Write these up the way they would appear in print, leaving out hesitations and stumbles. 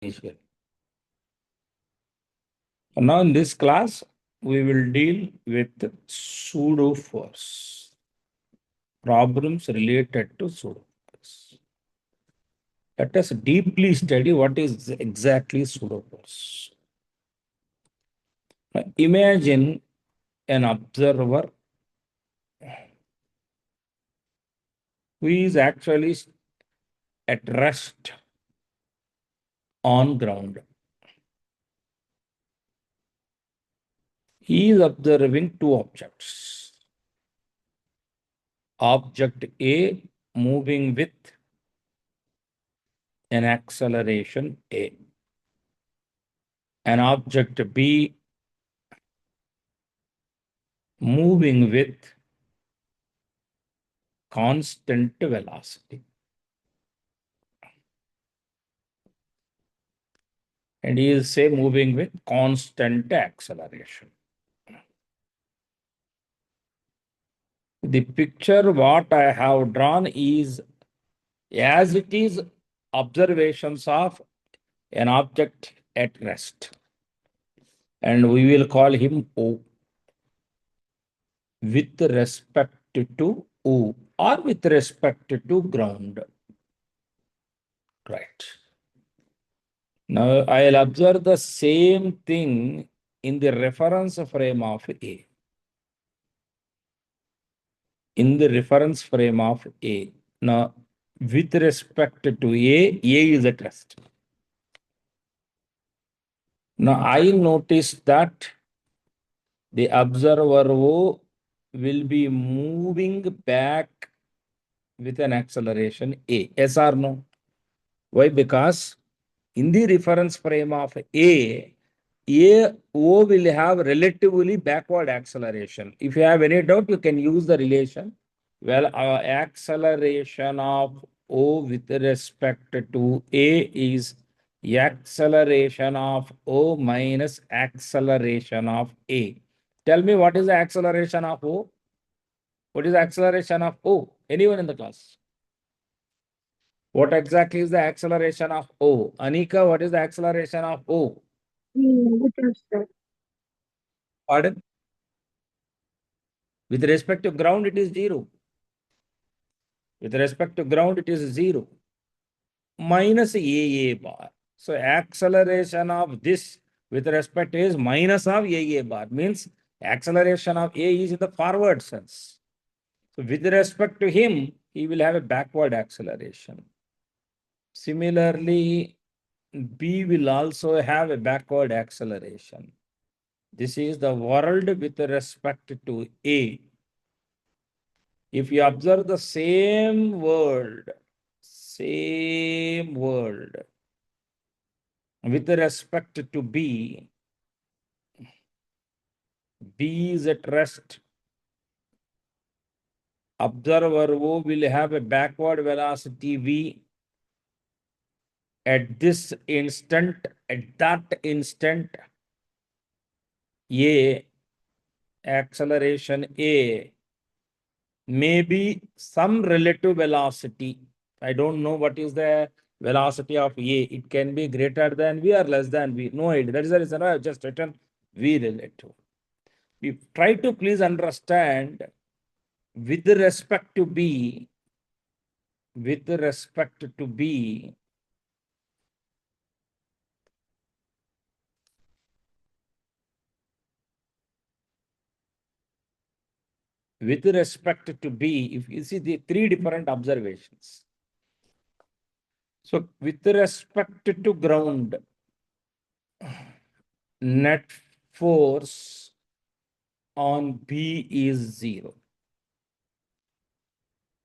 initial. Now in this class, we will deal with pseudo force, problems related to pseudo force. Let us deeply study what is exactly pseudo force. Imagine an observer who is actually at rest on ground. He is observing two objects. Object A moving with an acceleration A. An object B moving with constant velocity. And he is, say, moving with constant acceleration. The picture what I have drawn is as it is observations of an object at rest. And we will call him O with respect to O or with respect to ground. Right. Now I'll observe the same thing in the reference frame of A. In the reference frame of A. Now, with respect to A is at rest. Now, I notice that the observer O will be moving back with an acceleration A. Yes or no? Why? Because in the reference frame of A, O will have relatively backward acceleration. If you have any doubt, you can use the relation. Well, our acceleration of O with respect to A is acceleration of O minus acceleration of A. Tell me what is the acceleration of O? What is the acceleration of O? Anyone in the class? What exactly is the acceleration of O? Anika, what is the acceleration of O? Pardon? With respect to ground, it is 0. With respect to ground, it is 0. Minus AA bar. So acceleration of this with respect is minus of AA bar. Means acceleration of A is in the forward sense. So with respect to him, he will have a backward acceleration. Similarly, B will also have a backward acceleration. This is the world with respect to A. If you observe the same world with respect to B, B is at rest. Observer O will have a backward velocity V at this instant, at that instant, A, acceleration A, maybe some relative velocity. I don't know what is the velocity of A. It can be greater than V or less than V. No idea. That is the reason I have just written V relative. We try to please understand with respect to B, with respect to B, with respect to B, if you see the three different observations. So with respect to ground, net force on B is 0.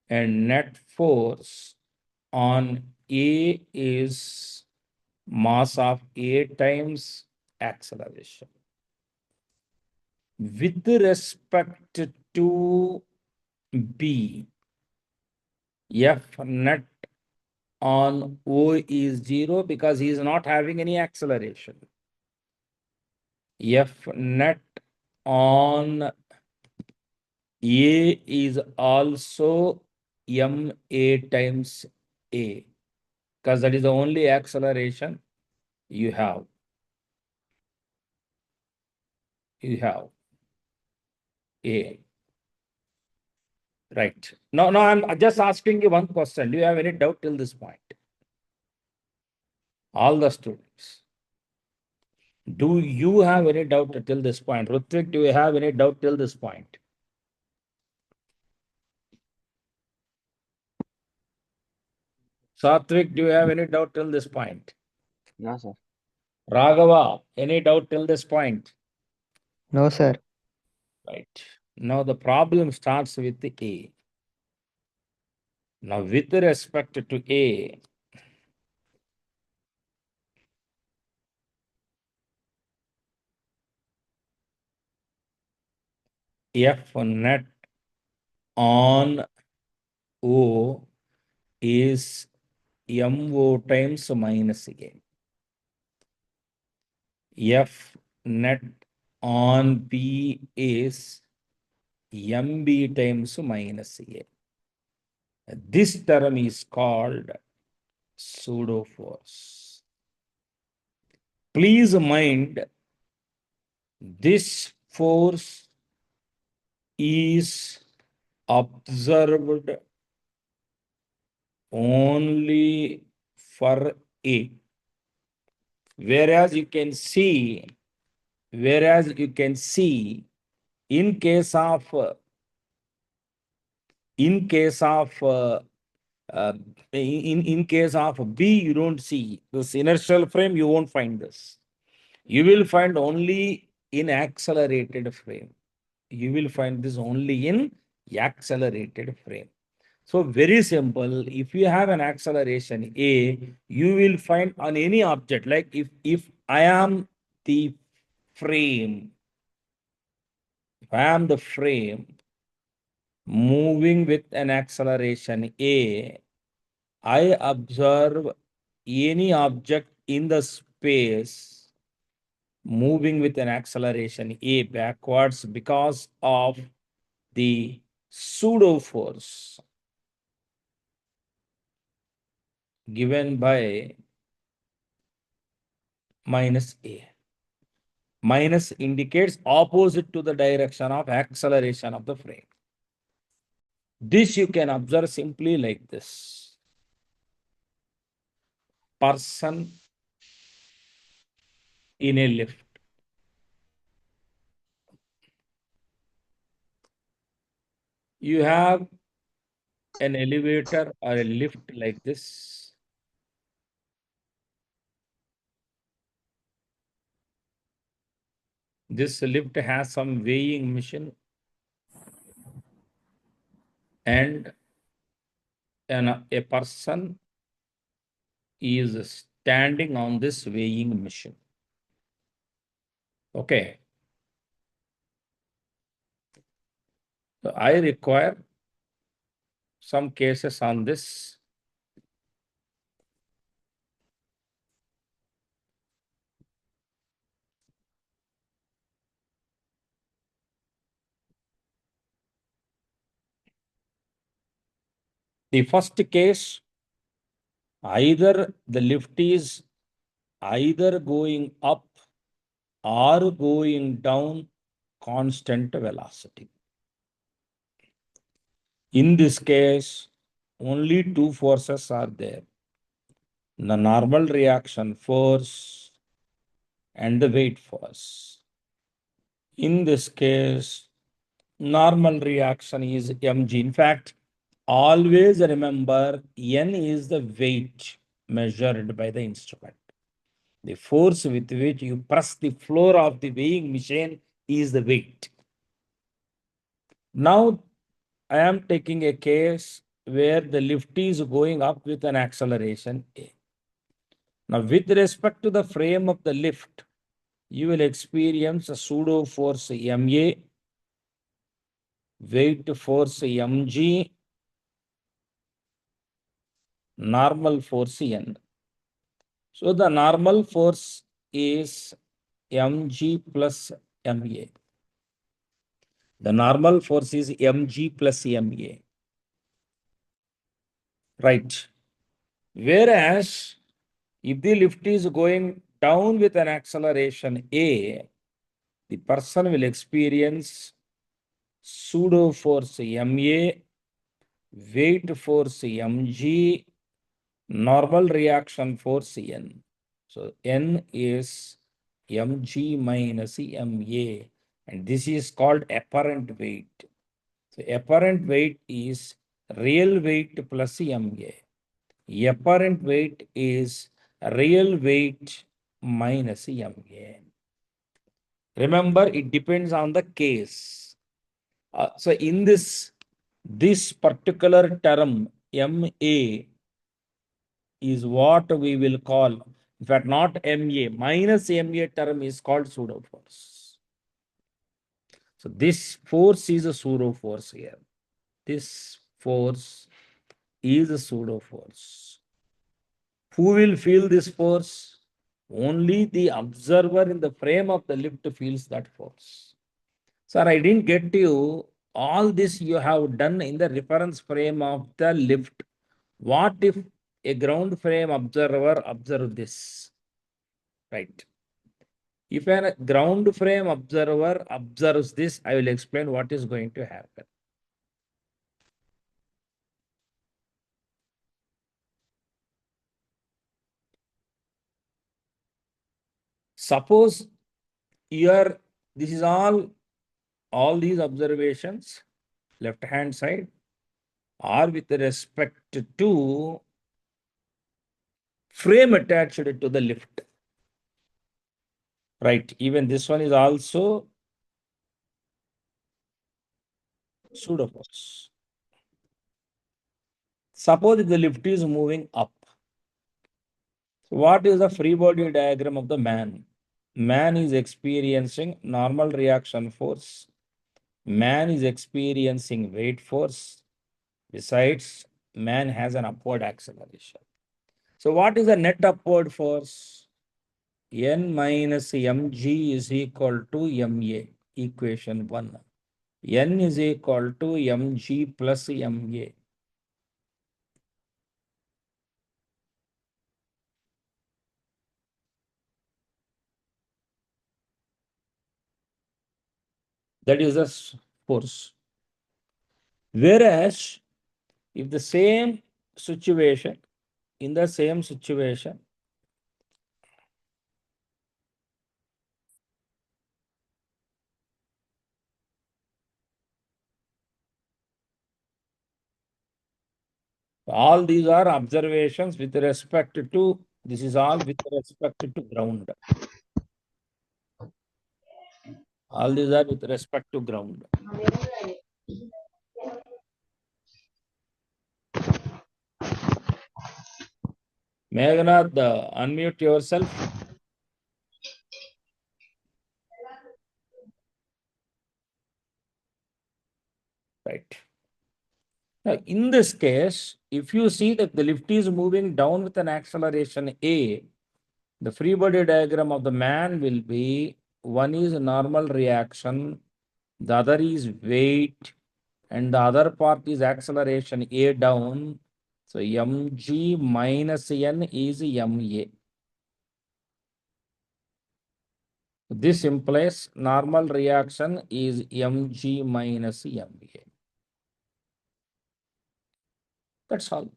And net force on A is mass of A times acceleration. With respect to B, F net on O is 0 because he is not having any acceleration. F net on A is also MA times A because that is the only acceleration. you have A. Right. No, I'm just asking you one question. Do you have any doubt till this point? All the students. Do you have any doubt till this point? Rutvik, do you have any doubt till this point? Satvik, do you have any doubt till this point? No, sir. Raghava, any doubt till this point? No, sir. Right. Now the problem starts with the A. Now with respect to A, F net on O is MO times minus A. F net on B is MB times minus A. This term is called pseudo force. Please mind, this force is observed only for A. Whereas you can see, in case of uh, in case of B, you don't see this inertial frame, you won't find this. You will find only in accelerated frame. You will find this only in accelerated frame. So very simple. If you have an acceleration A, you will find on any object, like if I am the frame, if I am the frame moving with an acceleration A, I observe any object in the space moving with an acceleration A backwards because of the pseudo force given by minus A. Minus indicates opposite to the direction of acceleration of the frame. This you can observe simply like this. Person in a lift. You have an elevator or a lift like this. This lift has some weighing machine and a person is standing on this weighing machine. Okay. So I require some cases on this. The first case, either the lift is either going up or going down constant velocity. In this case, only two forces are there. The normal reaction force and the weight force. In this case, normal reaction is mg. In fact, always remember N is the weight measured by the instrument. The force with which you press the floor of the weighing machine is the weight. Now, I am taking a case where the lift is going up with an acceleration A. Now, with respect to the frame of the lift, you will experience a pseudo force MA, weight force mg, normal force N. So the normal force is mg plus ma. The normal force is mg plus ma. Right. Whereas if the lift is going down with an acceleration A, the person will experience pseudo force MA, weight force mg, normal reaction force N. So N is mg minus ma, and this is called apparent weight. So apparent weight is real weight plus ma. Apparent weight is real weight minus ma. Remember, it depends on the case. So in this particular term, ma is what we will call, in fact, not ma, minus ma term is called pseudo force. So this force is a pseudo force here. This force is a pseudo force. Who will feel this force? Only the observer in the frame of the lift feels that force. Sir, I didn't get you. All this you have done in the reference frame of the lift. What if a ground frame observer observe this? Right. If a ground frame observer observes this, I will explain what is going to happen. Suppose this is all these observations, left hand side, are with respect to frame attached to the lift. Right. Even this one is also pseudo force. Suppose the lift is moving up. So what is the free body diagram of the man? Man is experiencing normal reaction force. Man is experiencing weight force. Besides, man has an upward acceleration. So what is the net upward force? N minus mg is equal to ma, equation 1. N is equal to mg plus ma. That is the force. Whereas, if the same situation, in the same situation, all these are observations with respect to, this is all with respect to ground. All these are with respect to ground. Meghnath, unmute yourself. Right. Now, in this case, if you see that the lift is moving down with an acceleration A, the free body diagram of the man will be, one is normal reaction, the other is weight, and the other part is acceleration A down. So mg minus n is ma. This implies normal reaction is mg minus ma. That's all.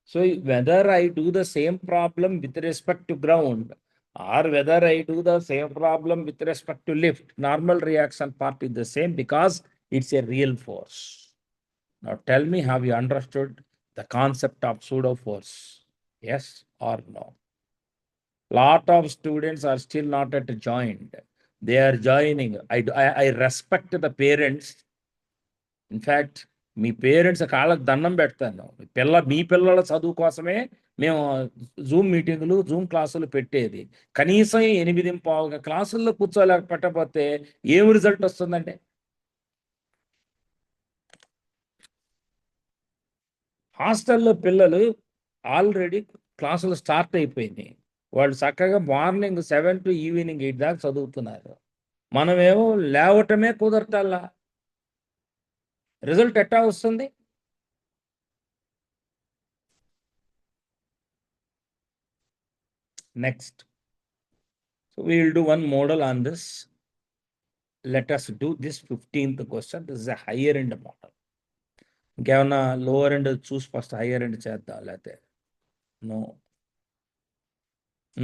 So whether I do the same problem with respect to ground or whether I do the same problem with respect to lift, normal reaction part is the same because it's a real force. Now tell me, have you understood the concept of pseudo force? Yes or no? Lot of students are still not at joined. They are joining. I respect the parents. In fact, me parents కాళ్ళకు దండం పెడతాను. మీ పిల్లల చదువు కోసమే మేము Zoom మీటింగులు, Zoom క్లాసులు పెట్టేది. కనీసం 8:15 క్లాసుల్లో కూర్చోలేక పెట్టకపోతే ఏం రిజల్ట్ వస్తుందంటే? హాస్టల్లో పిల్లలు ఆల్రెడీ క్లాసులు స్టార్ట్ అయిపోయినాయి. వాళ్ళు చక్కగా మార్నింగ్ 7 to ఈవినింగ్ 8 దాకా చదువుతున్నారు. మనమేమో లేవటమే కుదరటల్లా. రిజల్ట్ ఎట్టా వస్తుంది? Next, So we will do one model on this. Let us do this 15th question. This is a higher end model. ఇంకేమన్నా లోవర్ ఎండ్ చూసి ఫస్ట్ హైయర్ ఎండ్ చేద్దాం లేకపోతే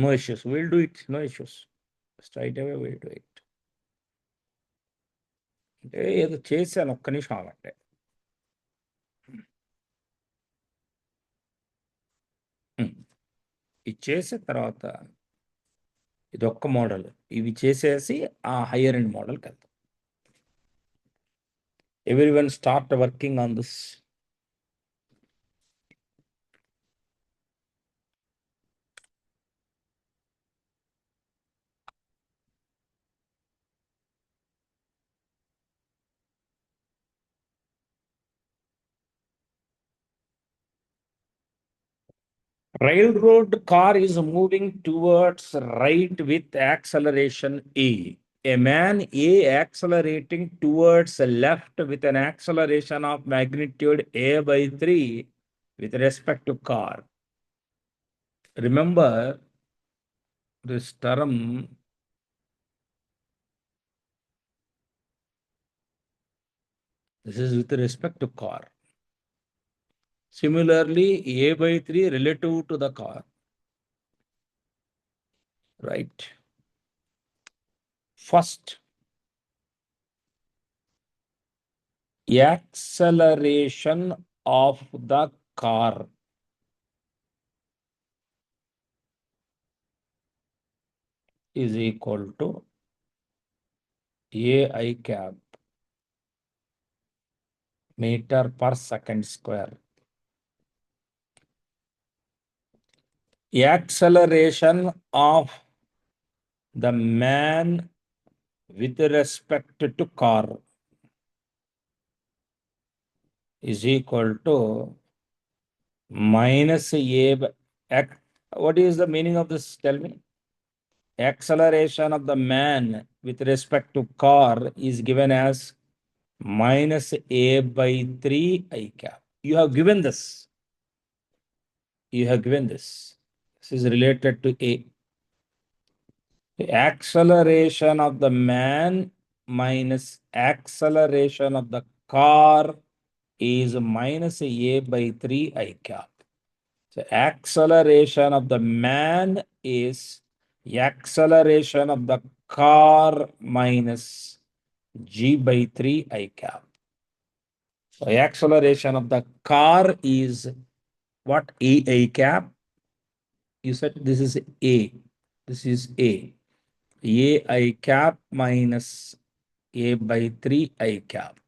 no issues. We'll do it. No issues. Straight away we'll do it. అంటే ఏదో చేశాను, ఒక్క నిమిషం ఆగండి. ఇది చేసిన తర్వాత ఇది ఒక్క మోడల్, ఇవి చేసేసి ఆ హైయర్ ఎండ్ మోడల్కి వెళ్తాం. Everyone start working on this. Railroad car is moving towards right with acceleration A. A man A accelerating towards left with an acceleration of magnitude A by 3 with respect to car. Remember this term. This is with respect to car. Similarly, A by 3 relative to the car. Right. First, acceleration of the car is equal to AI cap meter per second square. Acceleration of the man with respect to car is equal to minus A by, what is the meaning of this? Tell me. Acceleration of the man with respect to car is given as minus A by 3 I cap. You have given this. You have given this. This is related to A. The acceleration of the man minus acceleration of the car is minus A by 3 I cap. So acceleration of the man is acceleration of the car minus G by 3 I cap. So acceleration of the car is what? A cap. You said this is A. This is A. I cap minus A by 3 I cap.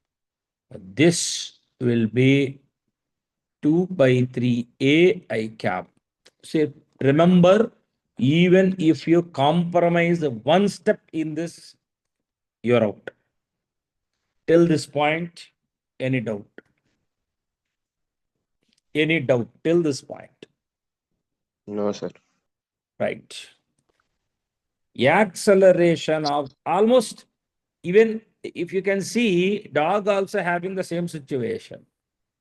This will be 2 by 3 I cap. So remember, even if you compromise one step in this, you're out. Till this point, any doubt? Any doubt till this point? No, sir. Right. Acceleration of almost, even if you can see, dog also having the same situation.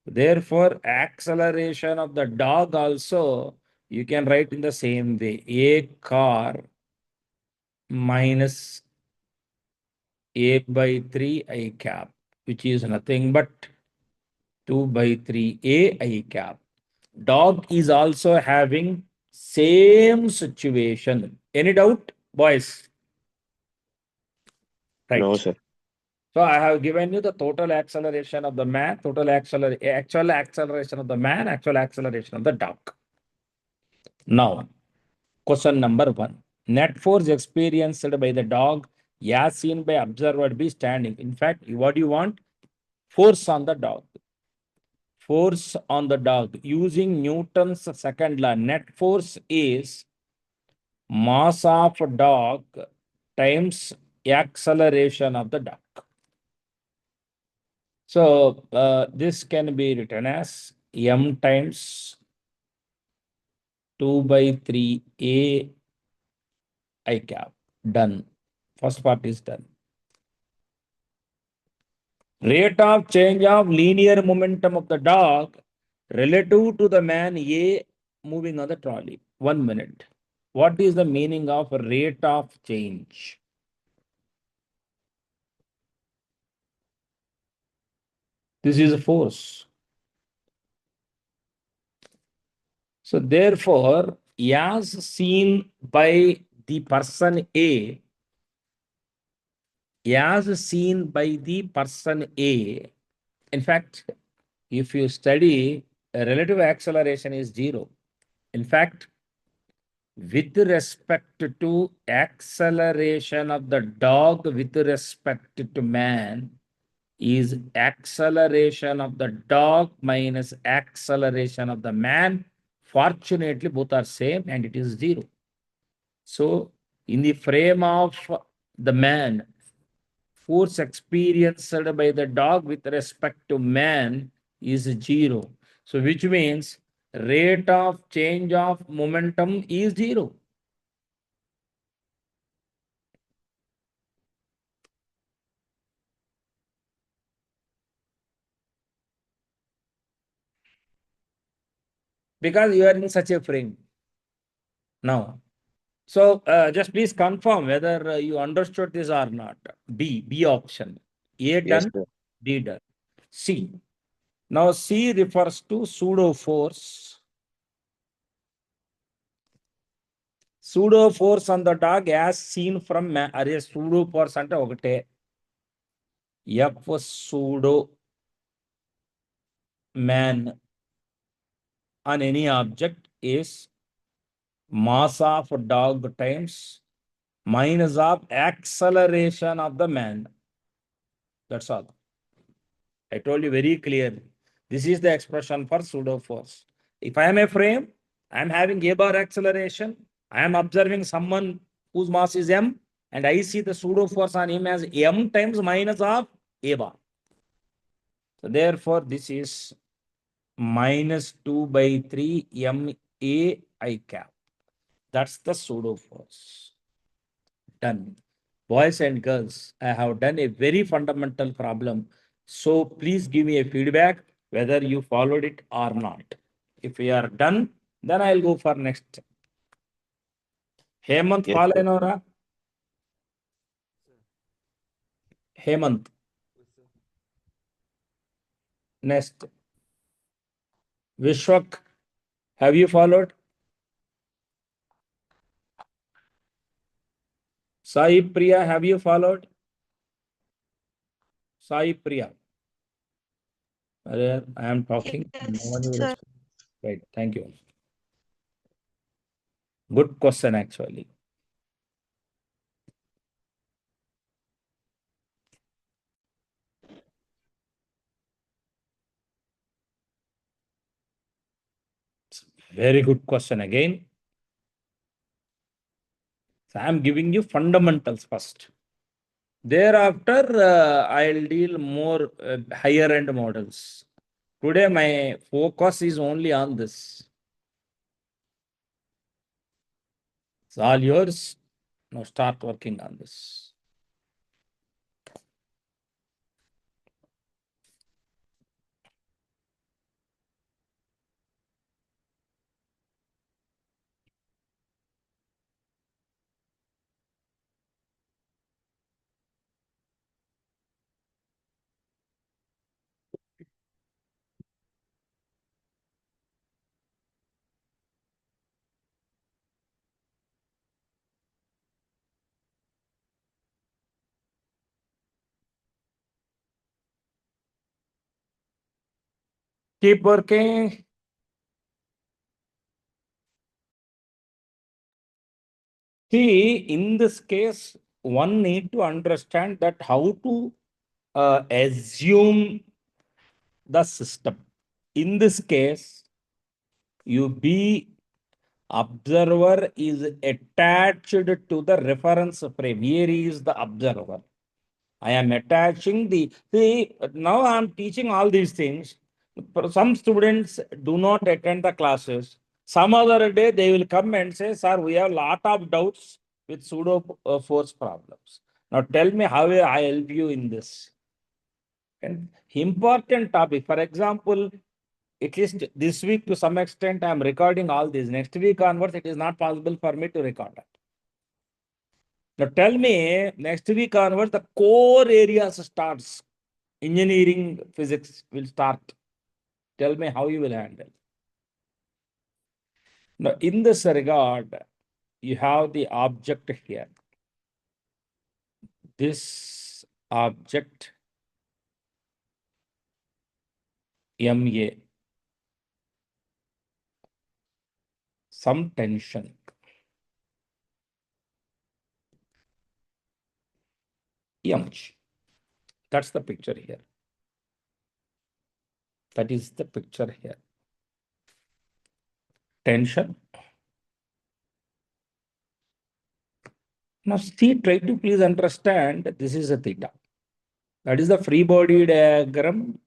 Therefore, acceleration of the dog also you can write in the same way. A car minus A by 3 I cap, which is nothing but 2 by 3 A I cap. Dog is also having same situation. Any doubt, boys? Right. No, sir. So I have given you the total acceleration of the man, actual acceleration of the man, actual acceleration of the dog. Now, question number 1. Net force experienced by the dog as seen by observer B standing. In fact, what do you want? Force on the dog. Force on the dog. Using Newton's second law, net force is mass of dog times acceleration of the dog. So this can be written as m times 2 by 3 A I cap. Done. First part is done. Rate of change of linear momentum of the dog relative to the man A moving on the trolley. 1 minute. What is the meaning of rate of change? This is a force. So therefore, as seen by the person A, as seen by the person A, in fact, if you study, relative acceleration is 0. In fact, with respect to acceleration of the dog with respect to man is acceleration of the dog minus acceleration of the man. Fortunately, both are same and it is 0. So, in the frame of the man, force experienced by the dog with respect to man is 0. So, which means rate of change of momentum is 0. Because you are in such a frame now. So just please confirm whether you understood this or not. B option. A Yes, done, sir. B done. C. Now C refers to pseudo force. Pseudo force on the dog as seen from man. Are pseudo force ante okate. F pseudo man on any object is mass of dog times minus of acceleration of the man. That's all. I told you very clearly. This is the expression for pseudo force. If I am a frame, I am having a bar acceleration. I am observing someone whose mass is m, and I see the pseudo force on him as m times minus of a bar. So therefore, this is minus 2 by 3 m a I cap. That's the pseudo force. Done. Boys and girls, I have done a very fundamental problem. So please give me a feedback whether you followed it or not. If we are done, then I'll go for next. Hemant Yes, follow sir. Nora. Hemant. Next. Vishwak, have you followed? Sai Priya, have you followed? Sai Priya. I am talking. No one Yes, will sir. respond. Right. Thank you. Good question, actually. Very good question again. So I'm giving you fundamentals first. Thereafter, I'll deal more higher end models. Today, my focus is only on this. It's all yours. Now start working on this. Keep working. See, in this case, one need to understand that how to assume the system. In this case, you be observer is attached to the reference frame. Here is the observer. I am attaching the, see, now I am teaching all these things. Some students do not attend the classes. Some other day they will come and say, sir, we have a lot of doubts with pseudo force problems. Now tell me how I help you in this. And important topic, for example, at least this week to some extent, I'm recording all this. Next week onwards, it is not possible for me to record that. Now tell me, next week onwards, the core areas starts. Engineering physics will start. Tell me how you will handle. Now, in this regard, you have the object here. This object, MA, some tension. MG. That's the picture here. That is the picture here. Tension. Now, see, try to please understand this is a theta. That is the free body diagram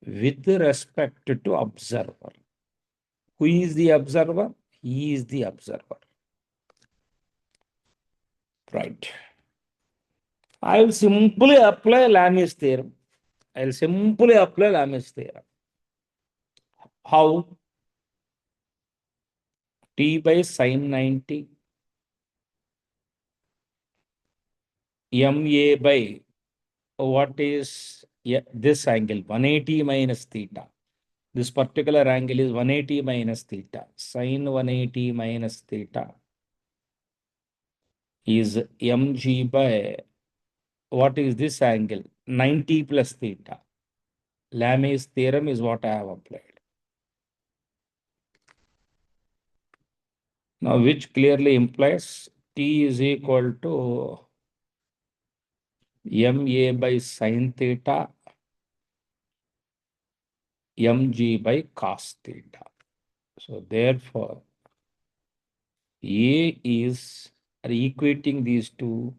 with respect to observer. Who is the observer? He is the observer. Right. I will simply apply Lami's theorem. I will simply apply Lami's theorem. How? T by sine 90 MA by what is this angle? 180 minus theta. This particular angle is 180 minus theta. Sine 180 minus theta is mg by what is this angle? 90 plus theta. Lami's theorem is what I have applied. Now, which clearly implies T is equal to MA by sine theta, MG by cos theta. So, therefore, A is equating these two,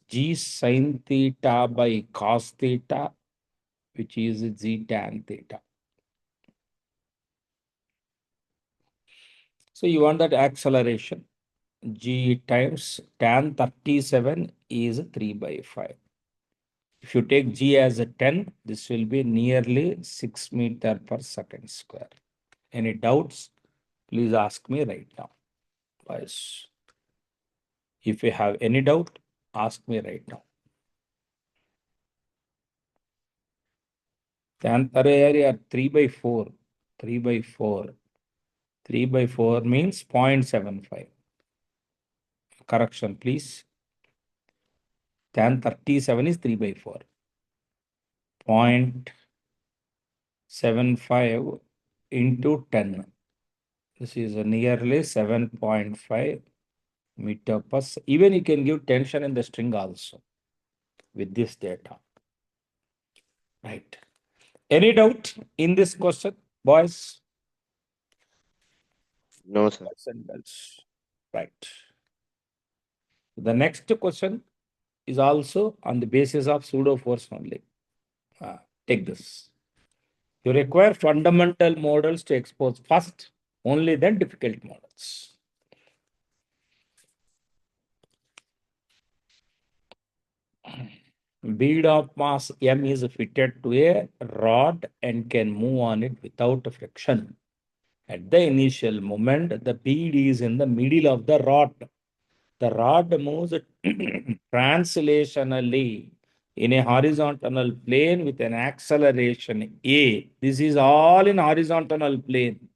G sine theta by cos theta, which is G tan theta. So, you want that acceleration. G times tan 37 is 3 by 5. If you take G as a 10, this will be nearly 6 meter per second square. Any doubts? Please ask me right now. Guys, if you have any doubt, ask me right now. Tan area 3 by 4. 3 by 4. 3 by 4 means 0.75. Correction, please. Tan 37 is 3 by 4. 0.75 into 10. This is nearly 7.5 meter per second. Even you can give tension in the string also with this data. Right. Any doubt in this question, boys? No, sir. Boys and girls. Right. The next question is also on the basis of pseudo force only. Take this. You require fundamental models to expose first, only then difficult models. Bead of mass M is fitted to a rod and can move on it without friction. At the initial moment, the bead is in the middle of the rod. The rod moves translationally in a horizontal plane with an acceleration A. This is all in horizontal plane.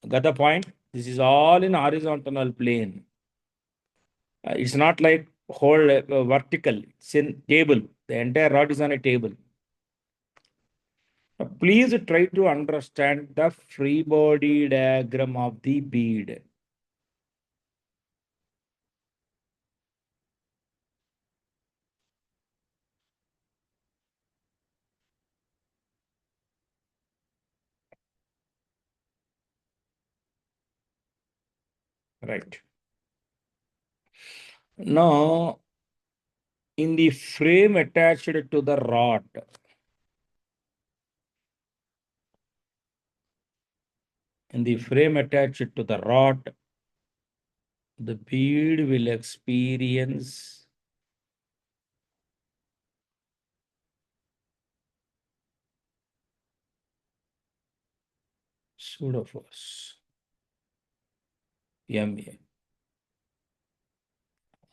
Got the point? This is all in horizontal plane. It's not like whole vertical. It's in table. The entire rod is on a table. Please try to understand the free body diagram of the bead. Right. Now, in the frame attached to the rod, the bead will experience pseudo force MA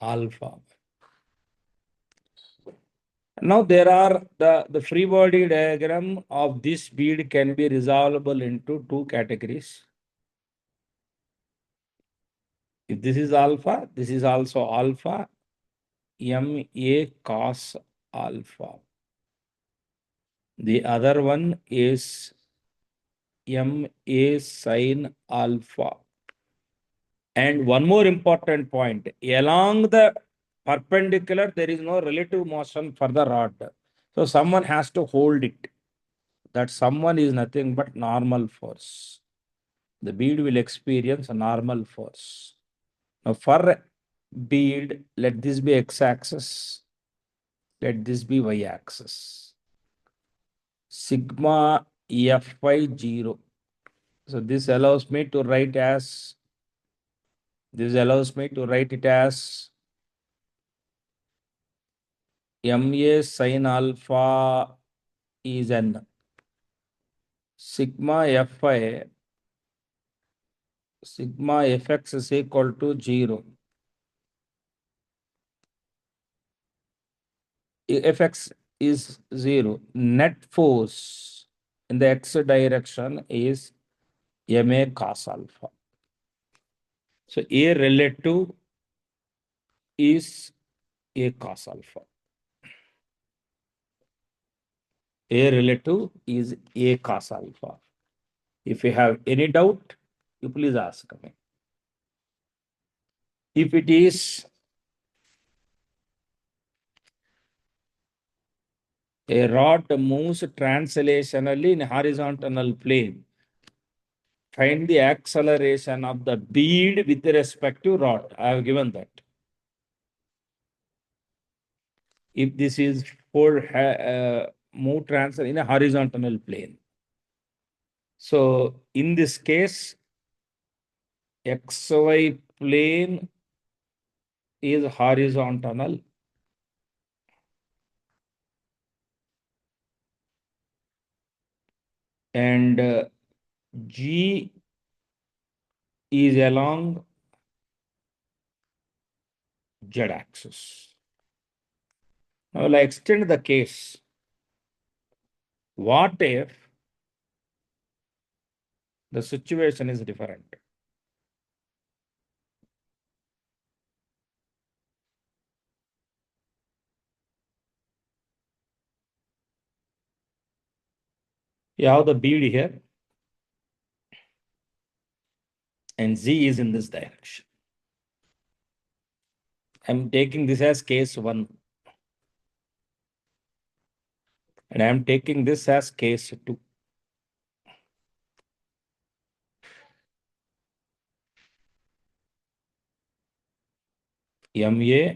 alpha. Now there are the free body diagram of this bead can be resolvable into two categories. If this is alpha, this is also alpha, MA cos alpha. The other one is MA sin alpha. And one more important point, along the perpendicular, there is no relative motion for the rod. So someone has to hold it. That someone is nothing but normal force. The bead will experience a normal force. Now for bead, let this be x-axis, let this be y-axis. Sigma Fy 0. So this allows me to write as, this allows me to write it as MA sin alpha is n. Sigma Fi, sigma Fx is equal to 0. Fx is 0. Net force in the x direction is MA cos alpha. So A relative is A cos alpha. A relative is A cos alpha. If you have any doubt, you please ask me. If it is a rod moves translationally in horizontal plane, find the acceleration of the bead with respect to rod. I have given that. If this is for move transfer in a horizontal plane. So in this case, XY plane is horizontal and G is along Z axis. Now I'll extend the case. What if the situation is different? You have the bead here and Z is in this direction. I'm taking this as case 1. And I'm taking this as case 2. MA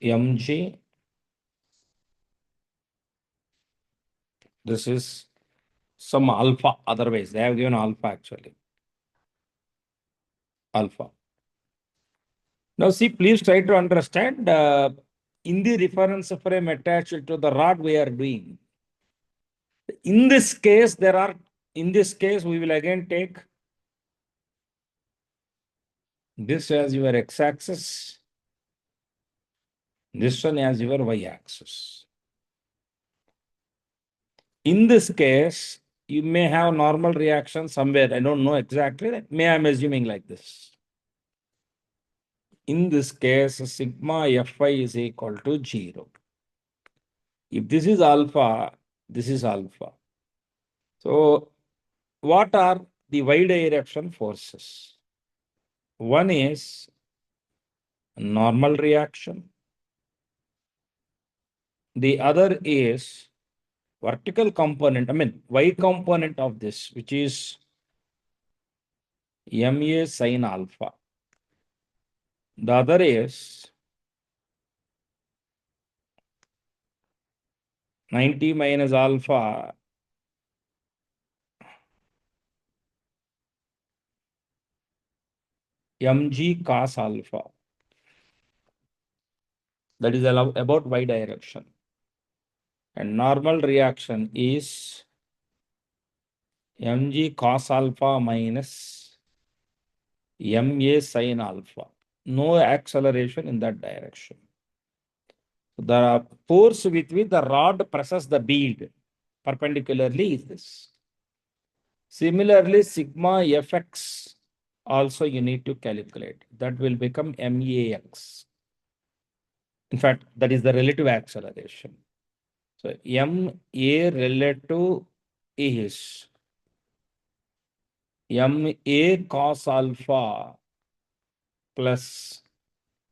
MG, this is some alpha, otherwise they have given alpha actually. Alpha. Now see, please try to understand in the reference frame attached to the rod we are doing. In this case, we will again take this as your x-axis, this one as your y-axis. In this case, you may have normal reaction somewhere. I don't know exactly. I'm assuming like this. In this case, sigma Fi is equal to 0. If this is alpha, this is alpha. So what are the y direction forces? One is normal reaction. The other is vertical component, y component of this, which is MA sin alpha. The other is 90 minus alpha MG cos alpha. That is about y direction. And normal reaction is mg cos alpha minus ma sin alpha. No acceleration in that direction. The force with which the rod presses the bead perpendicularly is this. Similarly, sigma fx also you need to calculate. That will become max. In fact, that is the relative acceleration. So ma relative is ma cos alpha plus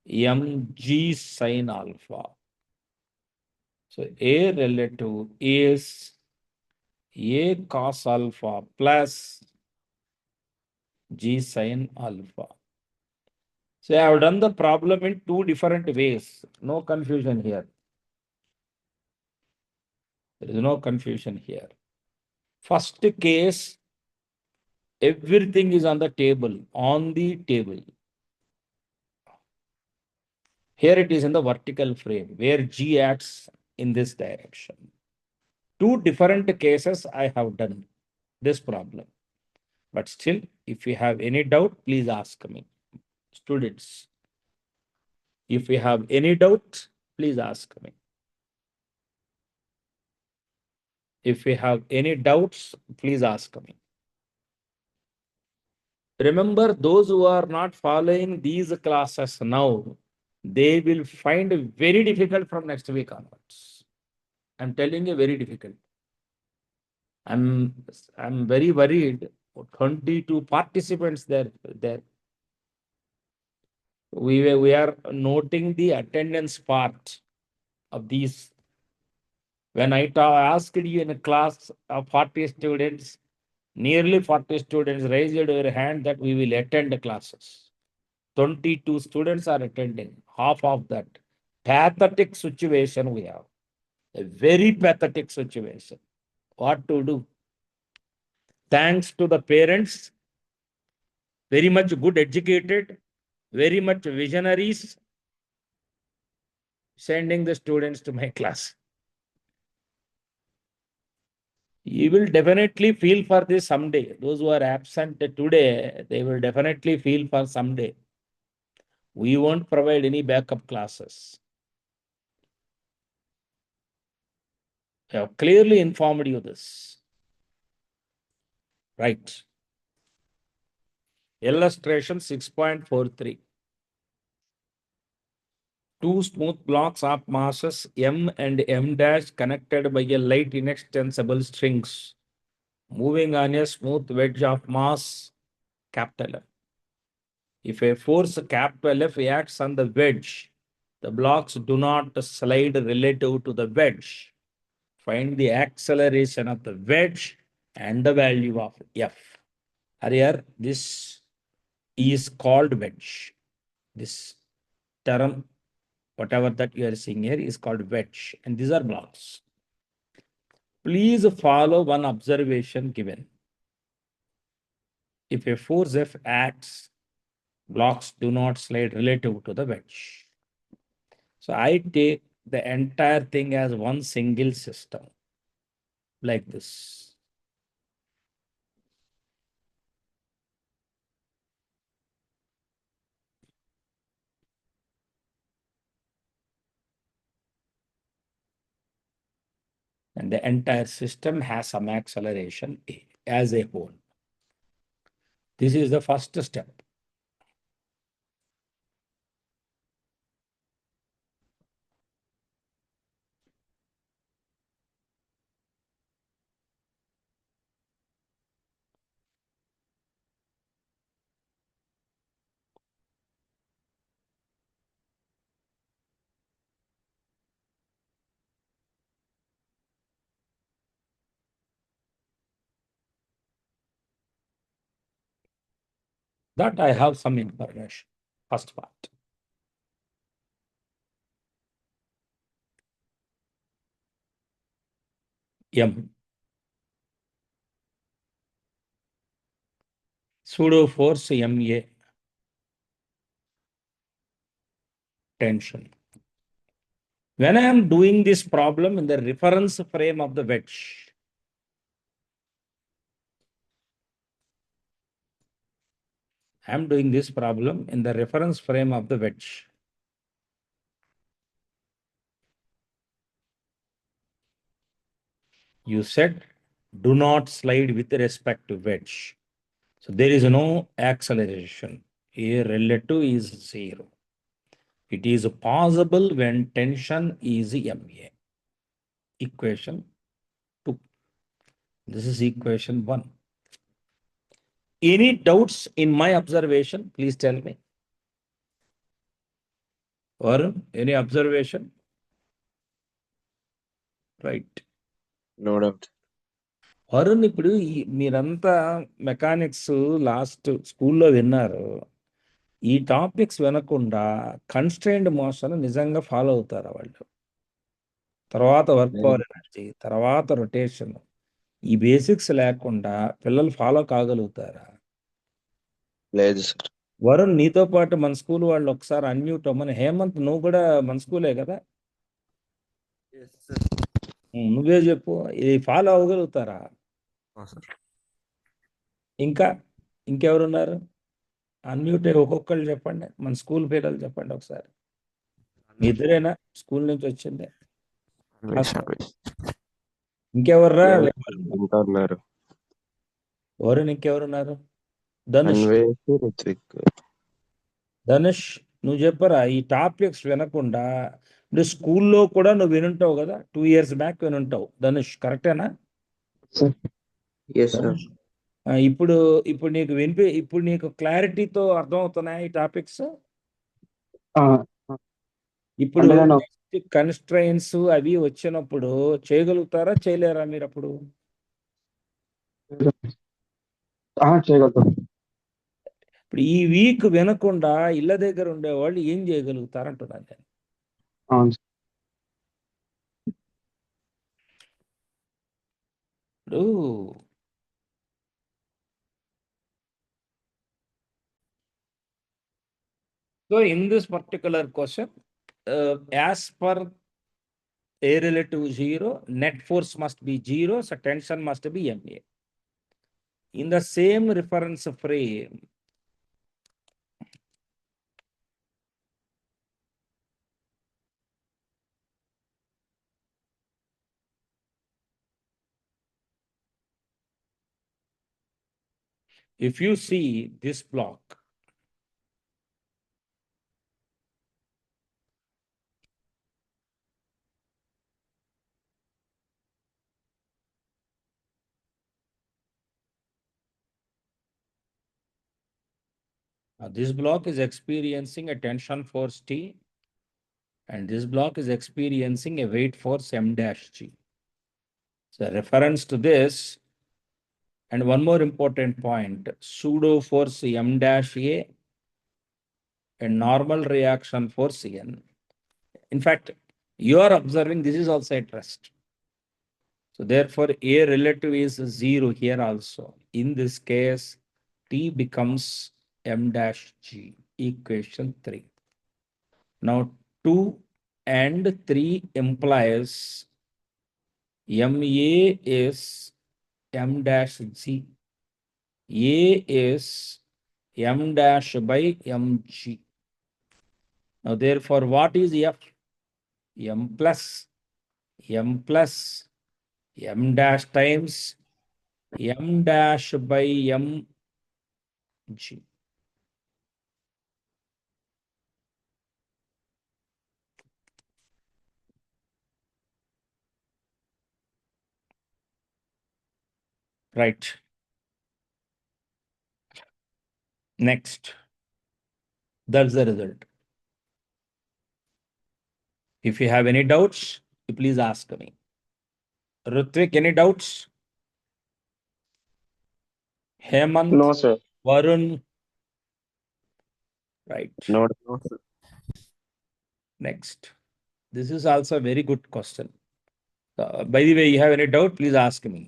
mg sin alpha. So a relative is a cos alpha plus g sin alpha. So I have done the problem in two different ways. No confusion here. There is no confusion here. First case, everything is on the table, on the table. Here it is in the vertical frame where G acts in this direction. Two different cases I have done this problem. But still, if you have any doubt, please ask me. Students, if you have any doubt, please ask me. If you have any doubts, please ask me. Remember, those who are not following these classes now, they will find it very difficult from next week onwards. I'm telling you, very difficult. I'm very worried. 22 participants there. We are noting the attendance part of these. When I asked you in a class of 40 students, nearly 40 students raised your hand that we will attend the classes. 22 students are attending, half of that. Pathetic situation we have. A very pathetic situation. What to do? Thanks to the parents, very much good educated, very much visionaries, sending the students to my class. You will definitely feel for this someday. Those who are absent today, they will definitely feel for someday. We won't provide any backup classes. I have clearly informed you this. Right. Illustration 6.43. Two smooth blocks of masses m and m dash connected by a light inextensible strings moving on a smooth wedge of mass capital F. If a force capital F acts on the wedge, the blocks do not slide relative to the wedge. Find the acceleration of the wedge and the value of F. Here, this is called wedge. This term, whatever that you are seeing here, is called wedge. And these are blocks. Please follow one observation given. If a force F acts, blocks do not slide relative to the wedge. So I take the entire thing as one single system, like this. And the entire system has some acceleration A as a whole. This is the first step. That I have some information. First part. M. Pseudo force MA. Tension. When I am doing this problem in the reference frame of the wedge, I am doing this problem in the reference frame of the wedge. You said do not slide with respect to wedge. So there is no acceleration. A relative is 0. It is possible when tension is MA. Equation 2. This is equation 1. Any doubts in my observation? Please tell me. Or any observation? Right. No doubt. Varun ఇప్పుడు మీరంతా mechanics last స్కూల్లో విన్నారు. ఈ topics వినకుండా constrained motion నిజంగా follow అవుతారా వాళ్ళు? తర్వాత వర్క్ పవర్ ఎనర్జీ, తర్వాత రొటేషన్, ఈ బేసిక్స్ లేకుండా పిల్లలు ఫాలో కాగలుగుతారా? లేదు సార్. వరుణ్ నీతో పాటు మన స్కూల్ వాళ్ళు ఒకసారి అన్మ్యూట్ అవ్వమని. హేమంత్ నువ్వు కూడా మన స్కూలే కదా? నువ్వే చెప్పు, ఇది ఫాలో అవ్వగలుగుతారా? ఇంకా ఇంకెవరున్నారు? అన్మ్యూట్ ఒక్కొక్కళ్ళు చెప్పండి, మన స్కూల్ పేర్లు చెప్పండి ఒకసారి. మీ ఇద్దరేనా స్కూల్ నుంచి వచ్చింది? ఇంకెవర్రా? ఇంకా ఉన్నారు. వరుణ్ ఇంకెవరున్నారు? ధనుష్. అన్వేష్, రిత్విక్. ధనుష్ నువ్వు చెప్పరా ఈ టాపిక్స్ వినకుండా? ఇప్పుడు స్కూల్లో కూడా నువ్వు వినుంటావు కదా, 2 years బ్యాక్ వినుంటావు. ధనుష్ కరెక్టేనా? ఇప్పుడు ఇప్పుడు నీకు ఇప్పుడు నీకు క్లారిటీతో అర్థం అవుతున్నాయి ఈ టాపిక్స్? ఇప్పుడు కన్స్ట్రైన్స్ అవి వచ్చినప్పుడు చేయగలుగుతారా, చేయలేరా మీరు అప్పుడు? చేయగలుగుతాం. ఇప్పుడు ఈ వీక్ వినకుండా ఇళ్ళ దగ్గర ఉండేవాళ్ళు ఏం చేయగలుగుతారంటున్నాను నేను. అవును సార్. ఇప్పుడు so in this particular question, as per A relative 0, net force must be 0, so tension must be MA. In the same reference frame, if you see this block, this block is experiencing a tension force T, and this block is experiencing a weight force M dash G. So reference to this, and one more important point, pseudo force M dash A and normal reaction force N. In fact, you are observing this is also at rest. So therefore, A relative is 0 here also. In this case, T becomes M dash G, equation 3. Now 2 and 3 implies MA is M dash G. A is M dash by MG. Now therefore, what is F? M plus M dash times M dash by MG. Right. Next. That's the result. If you have any doubts, you please ask me. Ritvik, any doubts? Hemant? No, sir. Varun? Right. No. Next. This is also a very good question. By the way, you have any doubt, please ask me.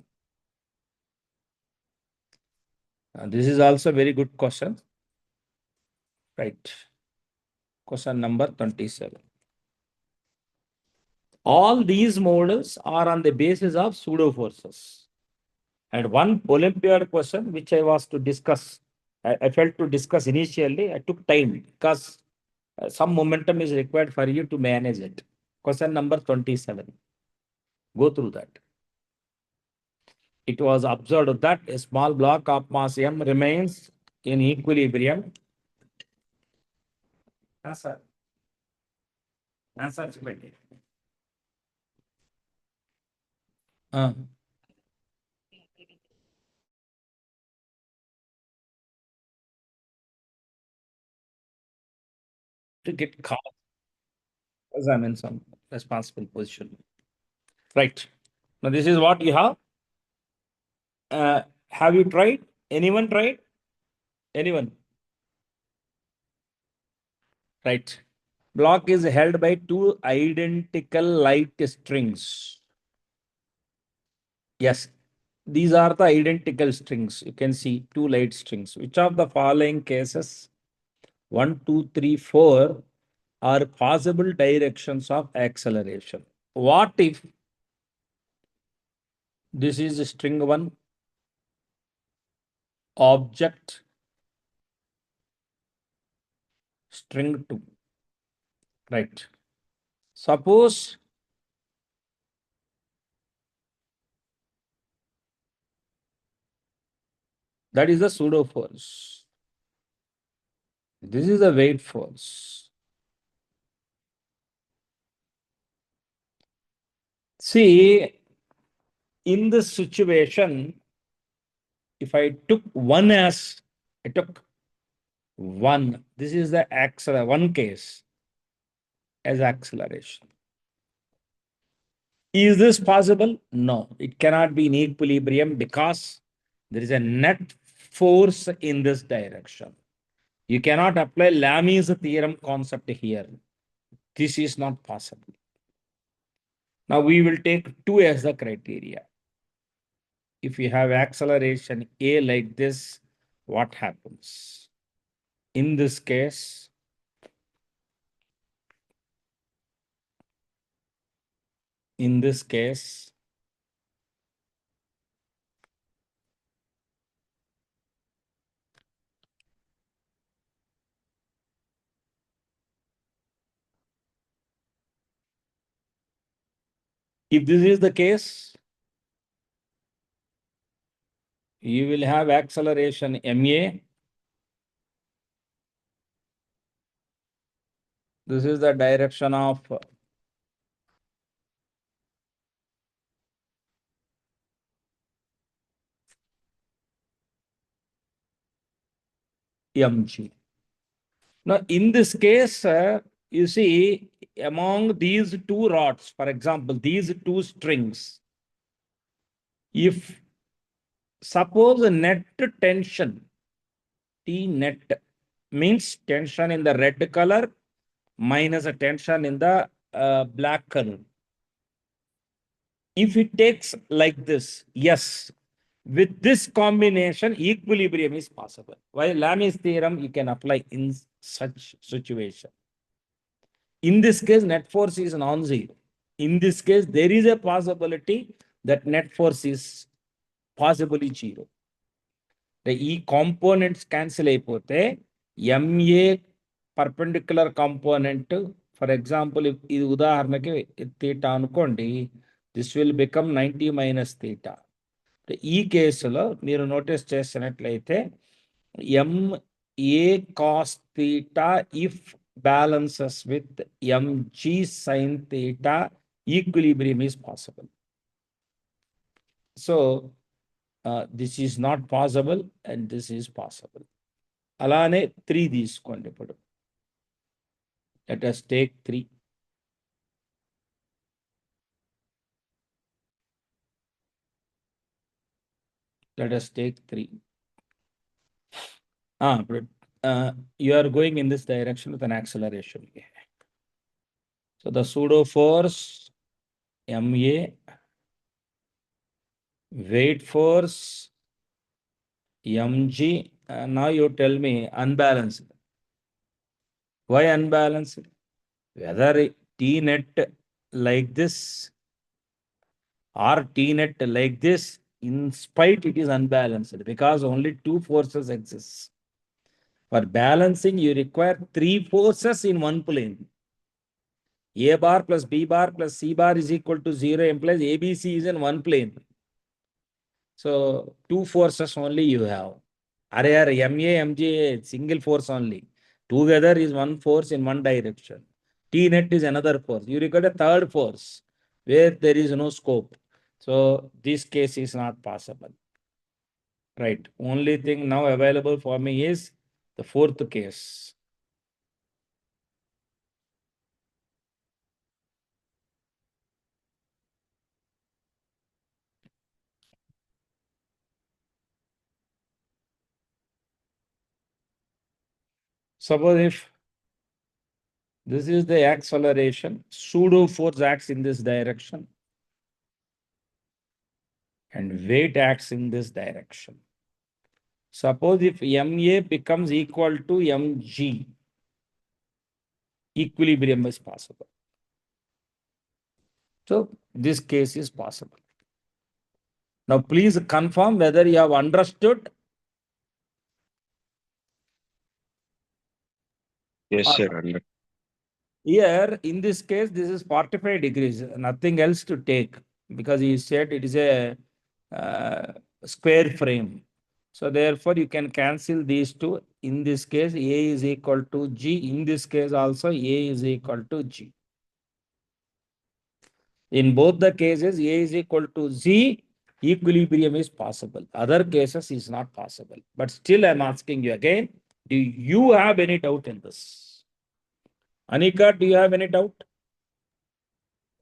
This is also a very good question. Right. Question number 27. All these models are on the basis of pseudo forces. And one Olympiad question which I was to discuss, I felt to discuss initially, I took time because some momentum is required for you to manage it. Question number 27. Go through that. It was observed that a small block of mass m remains in equilibrium. Answer. Answer. To get caught as I'm in some responsible position. Right. Now, this is what you have. Have you tried? Anyone tried? Anyone? Right. Block is held by two identical light strings. Yes. These are the identical strings. You can see two light strings. Which of the following cases, 1, 2, 3, 4, are possible directions of acceleration? What if this is string 1, object string 2? Right. Suppose that is the pseudo force. This is the weight force. See, in this situation, if I took one as, I took one, this is the one case as acceleration. Is this possible? No, it cannot be in equilibrium because there is a net force in this direction. You cannot apply Lami's theorem concept here. This is not possible. Now we will take 2 as the criteria. If you have acceleration A like this, what happens? In this case, if this is the case, you will have acceleration MA. This is the direction of mg. Now, in this case, you see, among these two rods, for example, these two strings, if suppose the net tension, T net, means tension in the red color minus a tension in the black color. If it takes like this, yes, with this combination, equilibrium is possible. While Lami's theorem, you can apply in such situation. In this case, net force is non-zero. In this case, there is a possibility that net force is possibly zero. The E components cancel అయిపోతే MA perpendicular component, for example, if ఇది ఉదాహరణకి theta అనుకోండి, this will become 90 minus theta. ఈ కేసులో మీరు notice చేసినట్లయితే MA cos theta if balances with mg sin theta, equilibrium is possible. So this is not possible and this is possible. అలానే 3 తీసుకోండి ఇప్పుడు. Let us take 3. Let us take 3. You are going in this direction with an acceleration. So the pseudo force MA, weight force mg, now you tell me unbalanced. Why unbalanced? Whether T net like this or T net like this, in spite it is unbalanced because only two forces exist. For balancing, you require three forces in one plane. A bar plus B bar plus C bar is equal to 0 implies ABC is in one plane. So two forces only you have. Array MA, MJ, single force only. Together is one force in one direction. T net is another force. You require a third force where there is no scope. So this case is not possible. Right. Only thing now available for me is the fourth case. Suppose if this is the acceleration, pseudo force acts in this direction and weight acts in this direction. Suppose if MA becomes equal to MG, equilibrium is possible. So this case is possible. Now please confirm whether you have understood. Yes, or sir. not. Under. Here, in this case, this is 45 degrees, nothing else to take because he said it is a square frame. So therefore, you can cancel these two. In this case, A is equal to G. In this case also, A is equal to G. In both the cases, A is equal to Z, equilibrium is possible. Other cases is not possible. But still, I'm asking you again, do you have any doubt in this? Anika, do you have any doubt?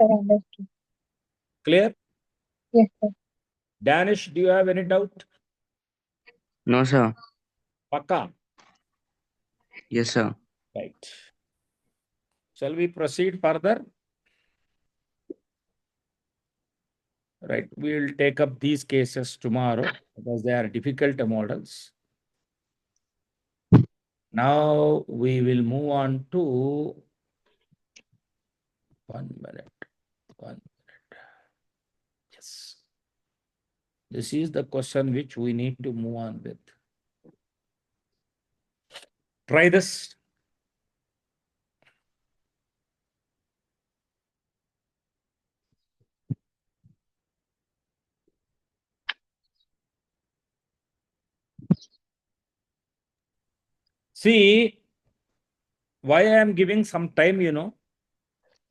Sir, understood. Clear? Yes, sir. Danish, do you have any doubt? No, sir. Paka? Yes, sir. Right. Shall we proceed further? Right. We will take up these cases tomorrow because they are difficult models. Now we will move on to 1 minute. 1 minute. Yes. This is the question which we need to move on with. Try this. See, why I am giving some time,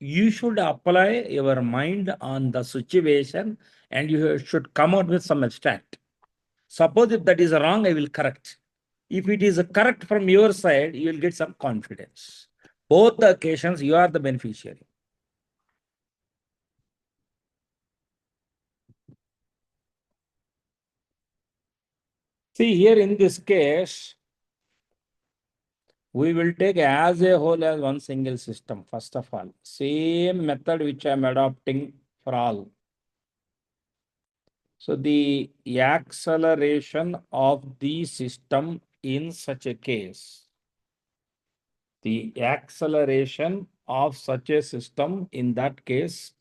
you should apply your mind on the situation and you should come out with some abstract. Suppose if that is wrong, I will correct. If it is correct from your side, you will get some confidence. Both the occasions, you are the beneficiary. See, here in this case, we will take as a whole as one single system, first of all. Same method which I am adopting for all. So the acceleration of the system in such a case, the acceleration of such a system in that case,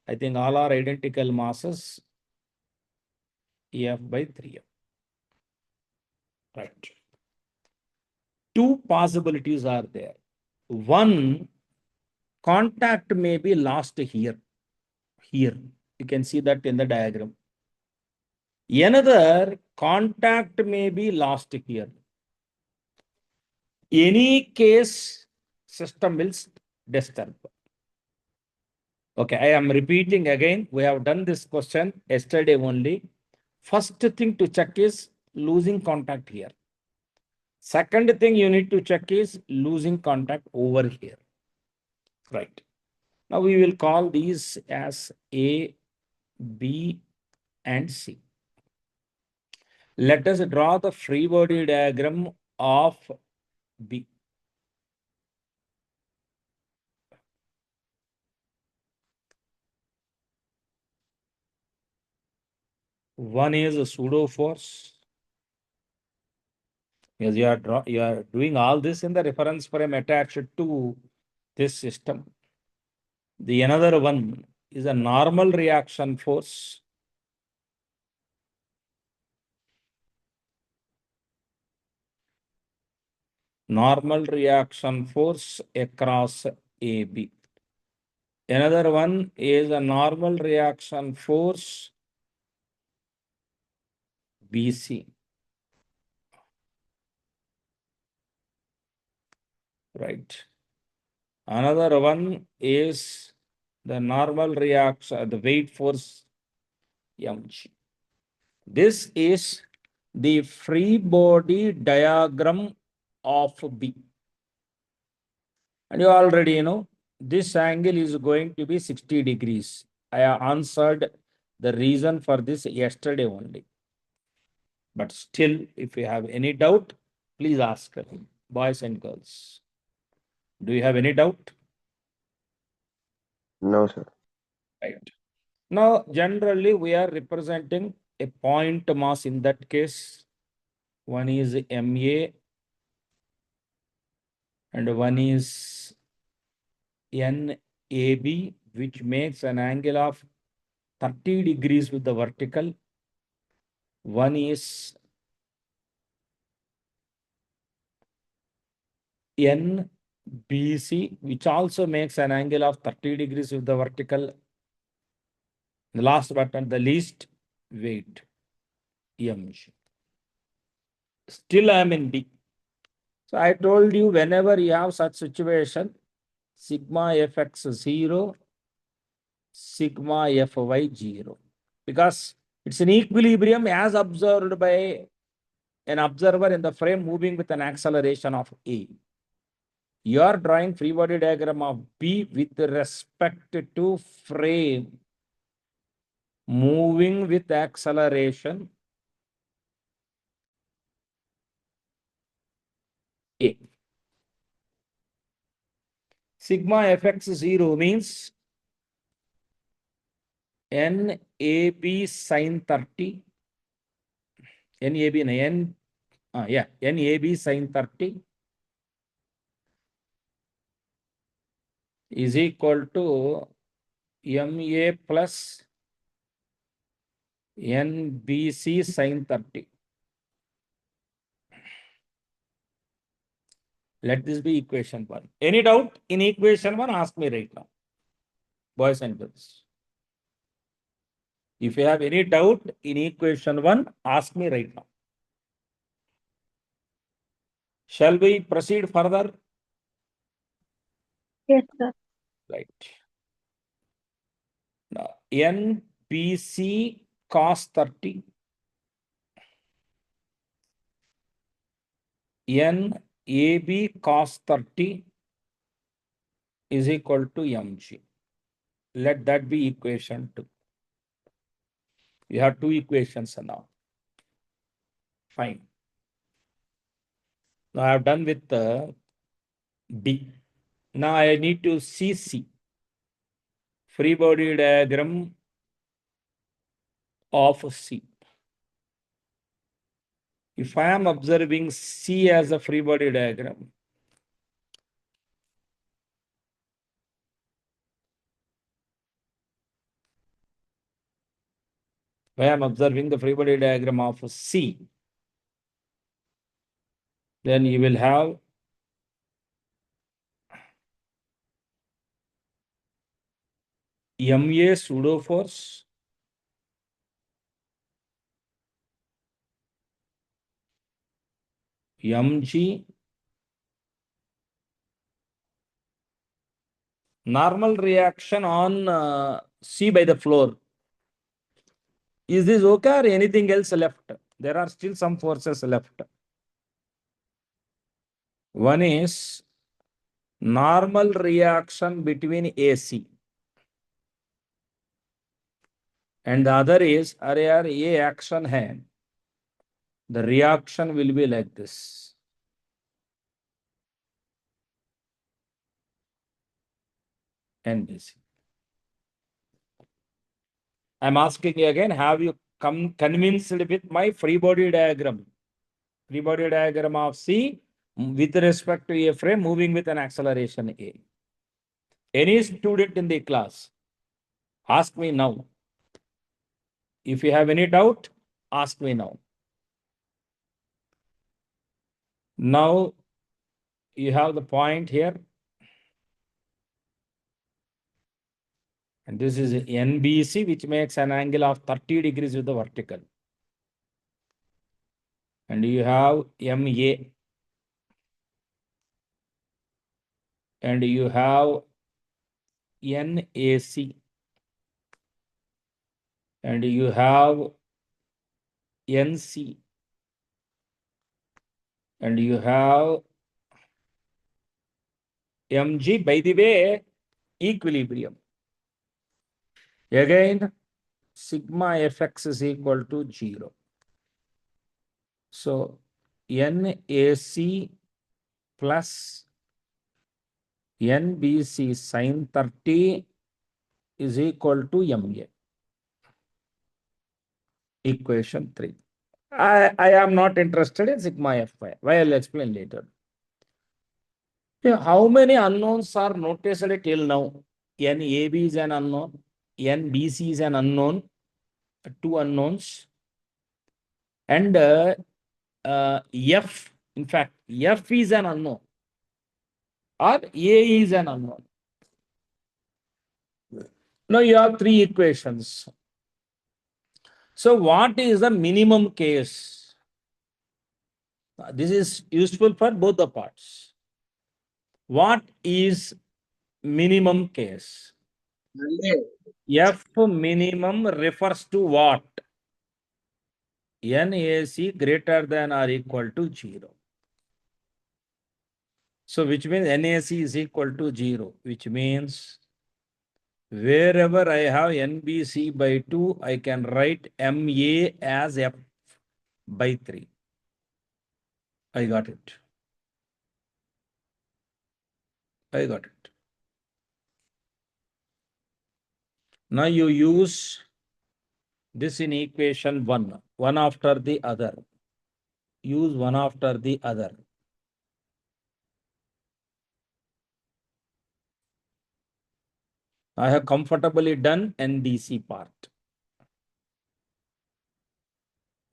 I think all are identical masses, F by 3M. Right. Two possibilities are there. One, contact may be lost here. Here, you can see that in the diagram. Another, contact may be lost here. Any case, system will disturb. Okay, I am repeating again. We have done this question yesterday only. First thing to check is losing contact here. Second thing you need to check is losing contact over here. Right. Now we will call these as A, B, and C. Let us draw the free body diagram of B. One is a pseudo force. Because you are doing all this in the reference frame attached to this system. The another one is a normal reaction force. Normal reaction force across AB. Another one is a normal reaction force BC. Right. Another one is the normal reaction, the weight force mg. This is the free body diagram of B. And you already know this angle is going to be 60 degrees. I answered the reason for this yesterday only. But still, if you have any doubt, please ask boys and girls. Do you have any doubt? No, sir. Right. Now, generally, we are representing a point mass in that case. One is MA and one is NAB, which makes an angle of 30 degrees with the vertical. One is NBC, which also makes an angle of 30 degrees with the vertical. The last but not the least, weight, mg. Still I am in D. So I told you whenever you have such situation, sigma fx 0, sigma fy 0. Because it's an equilibrium as observed by an observer in the frame moving with an acceleration of A. You are drawing free body diagram of B with respect to frame moving with acceleration A. Sigma fx 0 means NAB sin 30. NAB sin 30 is equal to MA plus NBC sin 30. Let this be equation 1. Any doubt in equation 1? Ask me right now, boys and girls. If you have any doubt in equation 1, ask me right now. Shall we proceed further? Yes, sir. Right. Now, NBC cos 30, NAB cos 30 is equal to mg. Let that be equation 2. We have two equations now. Fine. Now I have done with B. Now I need to see C. Free body diagram of C. If I am observing C as a free body diagram, if I am observing the free body diagram of C, then you will have MA pseudo force, mg, normal reaction on C by the floor. Is this okay or anything else left? There are still some forces left. One is normal reaction between AC. And the other is, अरे यार ये action है. The reaction will be like this. NBC. I'm asking you again, have you come convinced with my free body diagram? Free body diagram of C with respect to a frame moving with an acceleration A. Any student in the class, ask me now. If you have any doubt, ask me now. Now you have the point here. And this is NBC, which makes an angle of 30 degrees with the vertical. And you have MA. And you have NAC. And you have NC. And you have MG. By the way, equilibrium. Again, sigma fx is equal to 0. So NAC plus NBC sine 30 is equal to MA. Equation 3. I am not interested in sigma Fy. Why I'll explain later. Yeah, how many unknowns are noticed till now? NAB is an unknown. NBC is an unknown. 2 unknowns. And F, in fact, F is an unknown. Or A is an unknown. Now you have 3 equations. So what is the minimum case? This is useful for both the parts. What is minimum case? F minimum refers to what? NAC greater than or equal to 0. So which means NAC is equal to 0, which means wherever I have NBC by 2, I can write MA as F by 3. I got it. I got it. Now you use this in equation 1, one after the other. Use one after the other. I have comfortably done NBC part.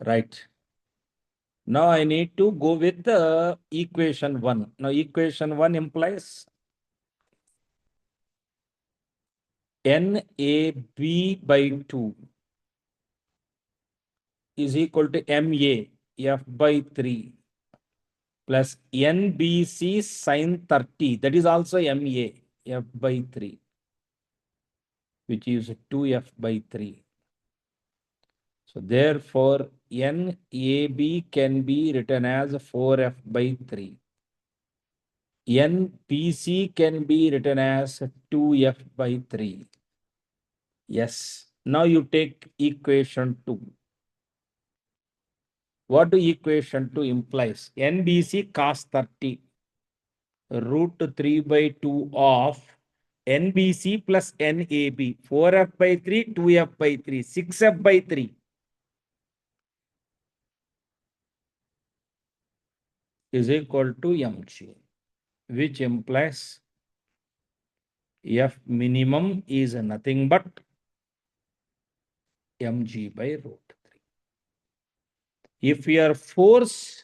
Right. Now I need to go with the equation 1. Now equation 1 implies NAB by 2 is equal to MA F by 3 plus NBC sine 30. That is also MA F by 3, which is 2F by 3. So therefore, NAB can be written as 4F by 3. NBC can be written as 2F by 3. Yes. Now you take equation 2. What do equation 2 implies? NBC cos 30 root 3 by 2 of NBC plus NAB. 4F by 3, 2F by 3, 6F by 3. Is equal to MG, which implies F minimum is nothing but MG by root 3. If your force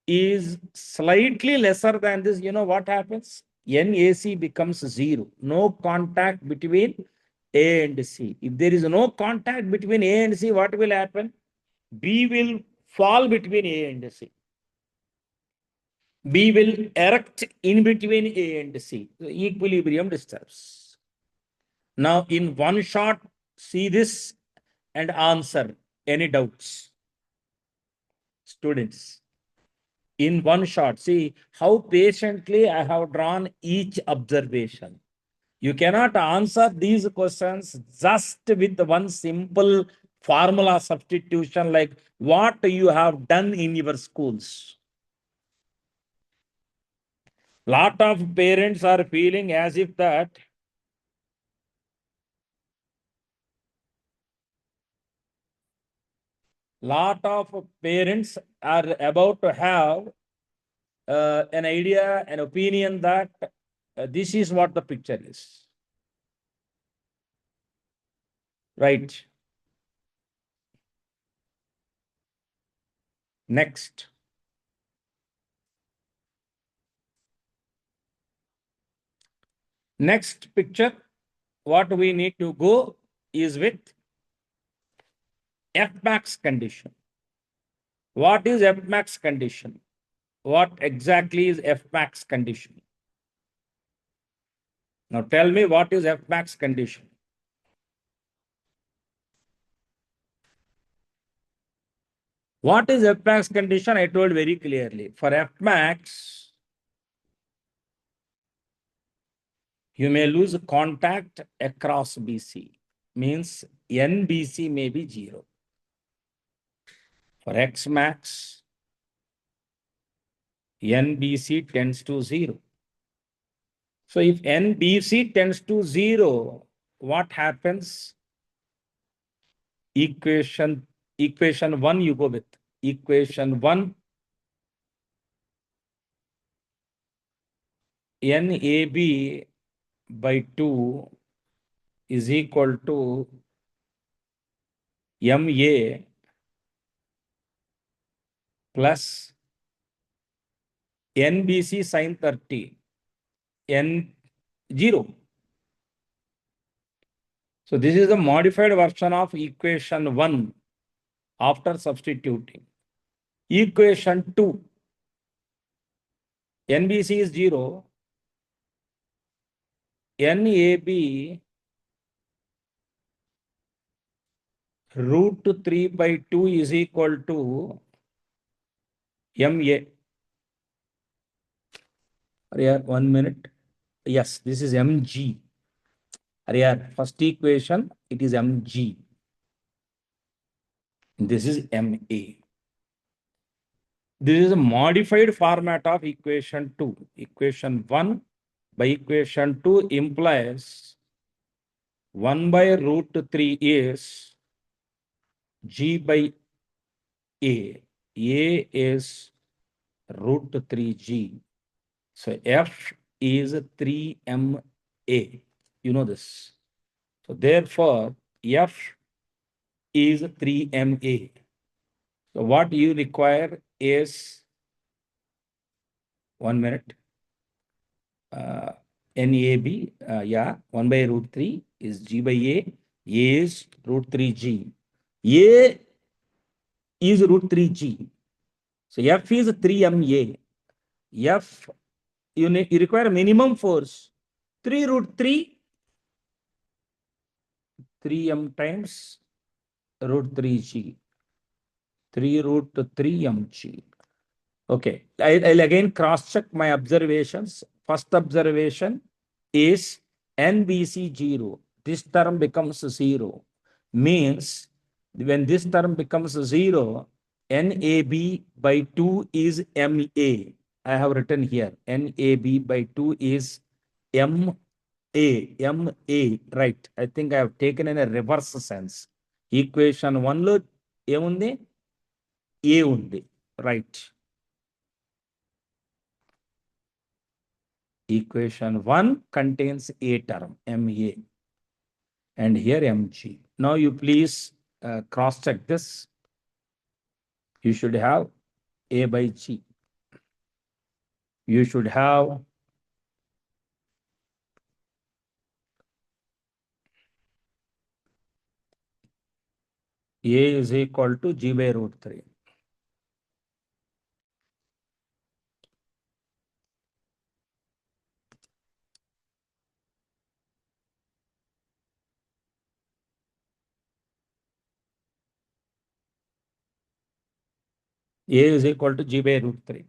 is slightly lesser than this, you know what happens? NAC becomes 0. No contact between A and C. If there is no contact between A and C, what will happen? B will fall between A and C. B will erect in between A and C. So equilibrium disturbs. Now, in one shot, see this and answer. Any doubts? Students, in one shot, see how patiently I have drawn each observation. You cannot answer these questions just with one simple formula substitution like what you have done in your schools. Lot of parents are feeling as if that lot of parents are about to have an idea, an opinion that this is what the picture is. Right. Next. Next picture, what we need to go is with Fmax condition. What is Fmax condition? What exactly is Fmax condition? Now tell me what is Fmax condition? What is Fmax condition? I told very clearly. For Fmax, you may lose contact across BC. Means NBC may be 0. For Xmax, NBC tends to 0. So if NBC tends to 0, what happens? Equation 1 you go with. Equation 1, NAB by 2 is equal to MA plus NBC sin 30, N0. So this is the modified version of equation 1 after substituting. Equation 2, NBC is 0, NAB root 3 by 2 is equal to MA. Here, 1 minute. Yes, this is MG. Here, first equation, it is MG. This is MA. This is a modified format of equation 2. Equation 1 by equation 2 implies 1 by root 3 is G by A. A is root 3G. So F is 3MA. You know this. So therefore, F is 3MA. So what you require is 1 minute. NAB, 1 by root 3 is G by A. A is root 3G. A is root 3G. So F is 3MA. F, you require minimum force. 3 root 3, 3M times root 3G. 3 root 3mg. Okay, I'll again cross-check my observations. First observation is NBC 0. This term becomes 0. Means when this term becomes 0, NAB by 2 is MA. I have written here, NAB by 2 is MA. Right. I think I have taken in a reverse sense. Equation 1 lo emundi? A undi. Right. Equation 1 contains a term, MA, and here MG. Now you please cross-check this. You should have A by G. You should have A is equal to G by root 3. A is equal to G by root 3.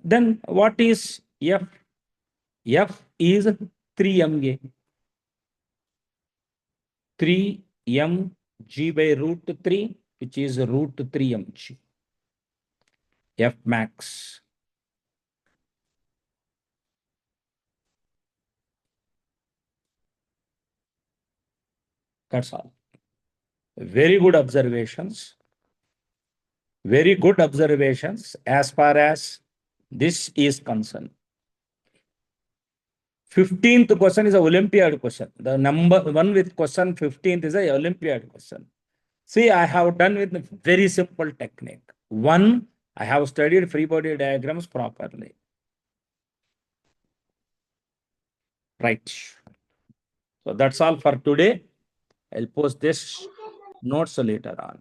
Then what is F? F is 3MA. 3mg by root 3, which is root 3mg. F max. That's all. Very good observations. Very good observations as far as this is concerned. 15th question is a Olympiad question. The number one with question 15th is a Olympiad question. See, I have done with a very simple technique. One, I have studied free body diagrams properly. Right. So that's all for today. I'll post this notes later on.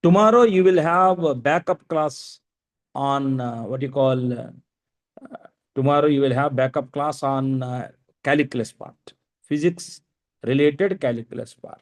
Tomorrow you will have a backup class on tomorrow you will have backup class on calculus part, physics related calculus part.